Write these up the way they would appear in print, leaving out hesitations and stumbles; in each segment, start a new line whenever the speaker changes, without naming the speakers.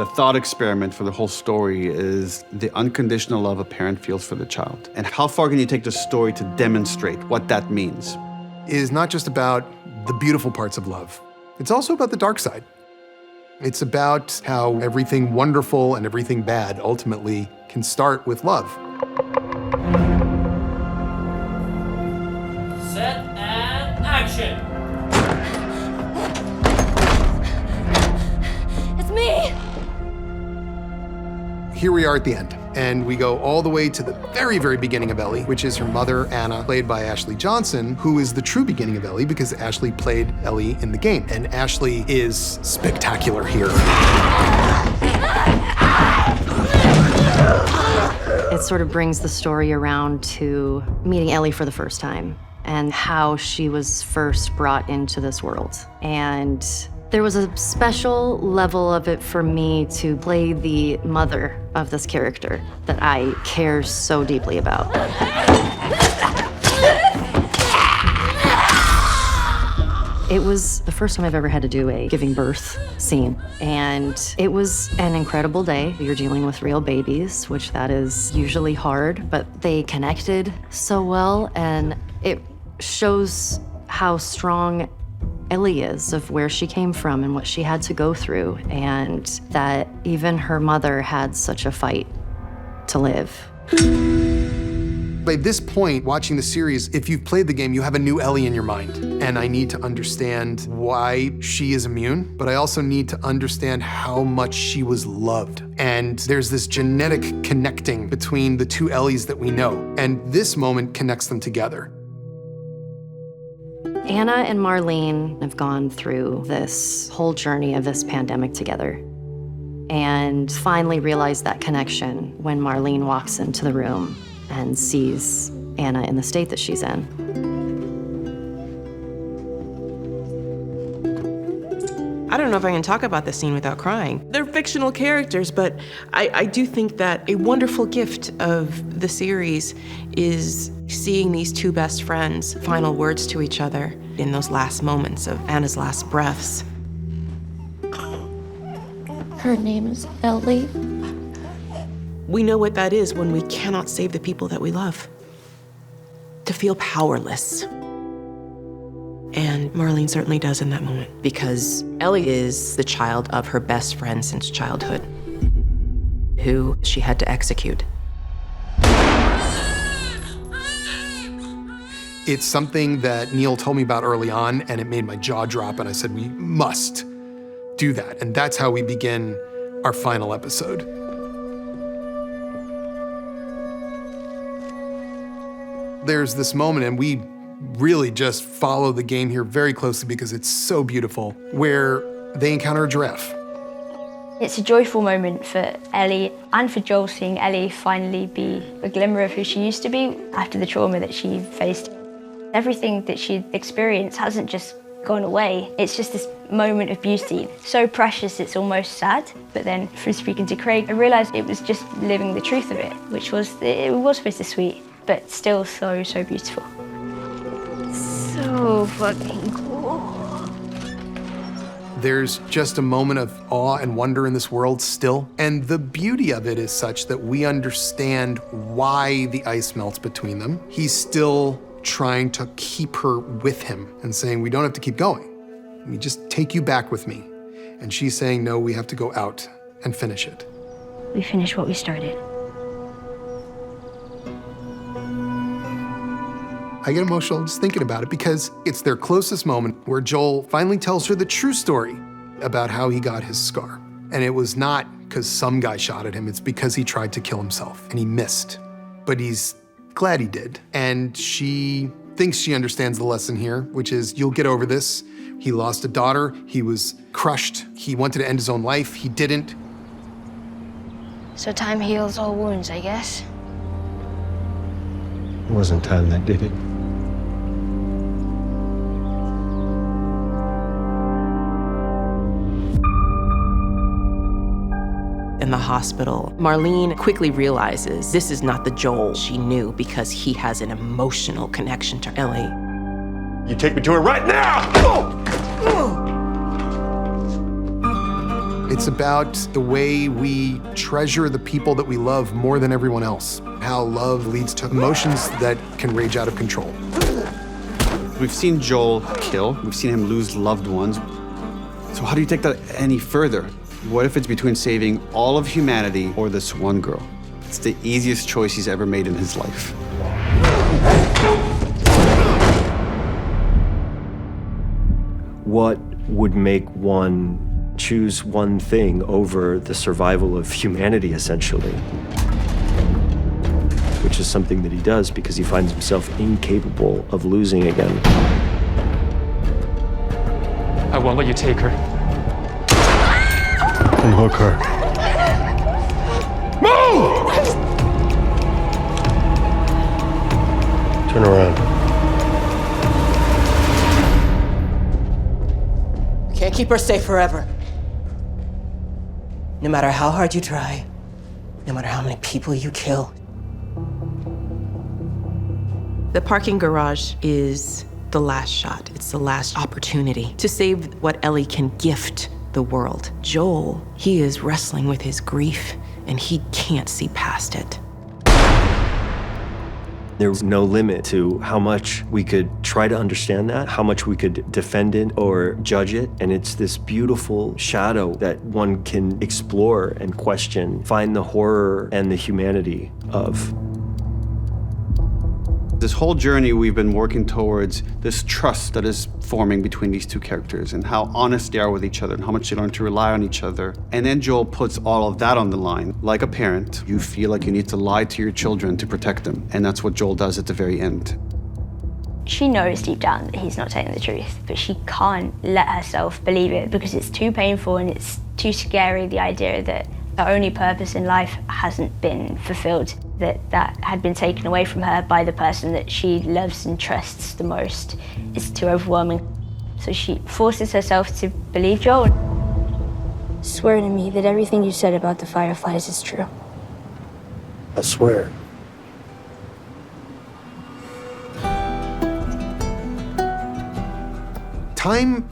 The thought experiment for the whole story is the unconditional love a parent feels for the child. And how far can you take the story to demonstrate what that means?
It is not just about the beautiful parts of love. It's also about the dark side. It's about how everything wonderful and everything bad ultimately can start with love.
Set and action!
It's me!
Here we are at the end, and we go all the way to the very, very beginning of Ellie, which is her mother, Anna, played by Ashley Johnson, who is the true beginning of Ellie because Ashley played Ellie in the game. And Ashley is spectacular here.
It sort of brings the story around to meeting Ellie for the first time and how she was first brought into this world. And there was a special level of it for me to play the mother of this character that I care so deeply about. It was the first time I've ever had to do a giving birth scene, and it was an incredible day. You're dealing with real babies, which that is usually hard, but they connected so well, and it shows how strong Ellie is, of where she came from and what she had to go through, and that even her mother had such a fight to live.
By this point, watching the series, if you've played the game, you have a new Ellie in your mind. And I need to understand why she is immune, but I also need to understand how much she was loved. And there's this genetic connecting between the two Ellies that we know, and this moment connects them together.
Anna and Marlene have gone through this whole journey of this pandemic together and finally realized that connection when Marlene walks into the room and sees Anna in the state that she's in.
I don't know if I can talk about this scene without crying. They're fictional characters, but I do think that a wonderful gift of the series is seeing these two best friends' final words to each other in those last moments of Anna's last breaths.
Her name is Ellie.
We know what that is when we cannot save the people that we love. To feel powerless. And Marlene certainly does in that moment, because Ellie is the child of her best friend since childhood, who she had to execute.
It's something that Neil told me about early on, and it made my jaw drop, and I said, we must do that. And that's how we begin our final episode. There's this moment, and we really just follow the game here very closely because it's so beautiful, where they encounter a giraffe.
It's a joyful moment for Ellie and for Joel, seeing Ellie finally be a glimmer of who she used to be after the trauma that she faced. Everything that she'd experienced hasn't just gone away. It's just this moment of beauty. So precious, it's almost sad. But then from speaking to Craig, I realized it was just living the truth of it, which was, it was bittersweet, but still so, so beautiful.
So fucking cool.
There's just a moment of awe and wonder in this world still. And the beauty of it is such that we understand why the ice melts between them. He's still trying to keep her with him and saying, we don't have to keep going. We just take you back with me. And she's saying, no, we have to go out and finish it.
We finished what we started.
I get emotional just thinking about it because it's their closest moment where Joel finally tells her the true story about how he got his scar. And it was not because some guy shot at him, it's because he tried to kill himself and he missed. But he's glad he did. And she thinks she understands the lesson here, which is you'll get over this. He lost a daughter, he was crushed, he wanted to end his own life, he didn't.
So time heals all wounds, I guess.
It wasn't time that did it.
In the hospital, Marlene quickly realizes this is not the Joel she knew because he has an emotional connection to Ellie.
You take me to her right now!
It's about the way we treasure the people that we love more than everyone else. How love leads to emotions that can rage out of control.
We've seen Joel kill. We've seen him lose loved ones. So how do you take that any further? What if it's between saving all of humanity or this one girl? It's the easiest choice he's ever made in his life.
What would make one choose one thing over the survival of humanity, essentially? Which is something that he does because he finds himself incapable of losing again.
I won't let you take her.
Unhook her.
Move!
Turn around.
Can't keep her safe forever. No matter how hard you try, no matter how many people you kill.
The parking garage is the last shot. It's the last opportunity to save what Ellie can gift the world. Joel, he is wrestling with his grief, and he can't see past it.
There's no limit to how much we could try to understand that, how much we could defend it or judge it. And it's this beautiful shadow that one can explore and question, find the horror and the humanity of.
This whole journey, we've been working towards this trust that is forming between these two characters and how honest they are with each other and how much they learn to rely on each other. And then Joel puts all of that on the line. Like a parent, you feel like you need to lie to your children to protect them. And that's what Joel does at the very end.
She knows deep down that he's not telling the truth, but she can't let herself believe it because it's too painful and it's too scary, the idea that her only purpose in life hasn't been fulfilled, that had been taken away from her by the person that she loves and trusts the most. It's too overwhelming. So she forces herself to believe Joel.
Swear to me that everything you said about the Fireflies is true.
I swear.
Time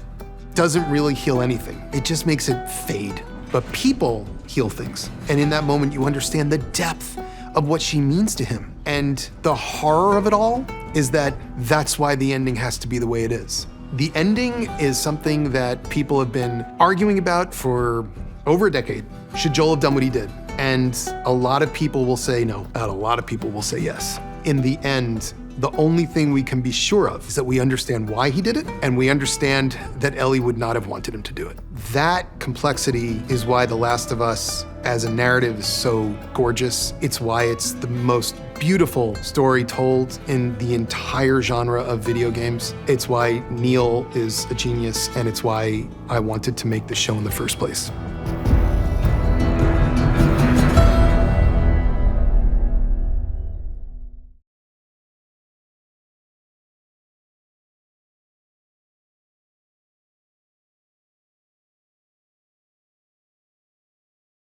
doesn't really heal anything. It just makes it fade. But people heal things. And in that moment, you understand the depth of what she means to him. And the horror of it all is that that's why the ending has to be the way it is. The ending is something that people have been arguing about for over a decade. Should Joel have done what he did? And a lot of people will say no, and a lot of people will say yes. In the end, the only thing we can be sure of is that we understand why he did it, and we understand that Ellie would not have wanted him to do it. That complexity is why The Last of Us as a narrative is so gorgeous. It's why it's the most beautiful story told in the entire genre of video games. It's why Neil is a genius, and it's why I wanted to make the show in the first place.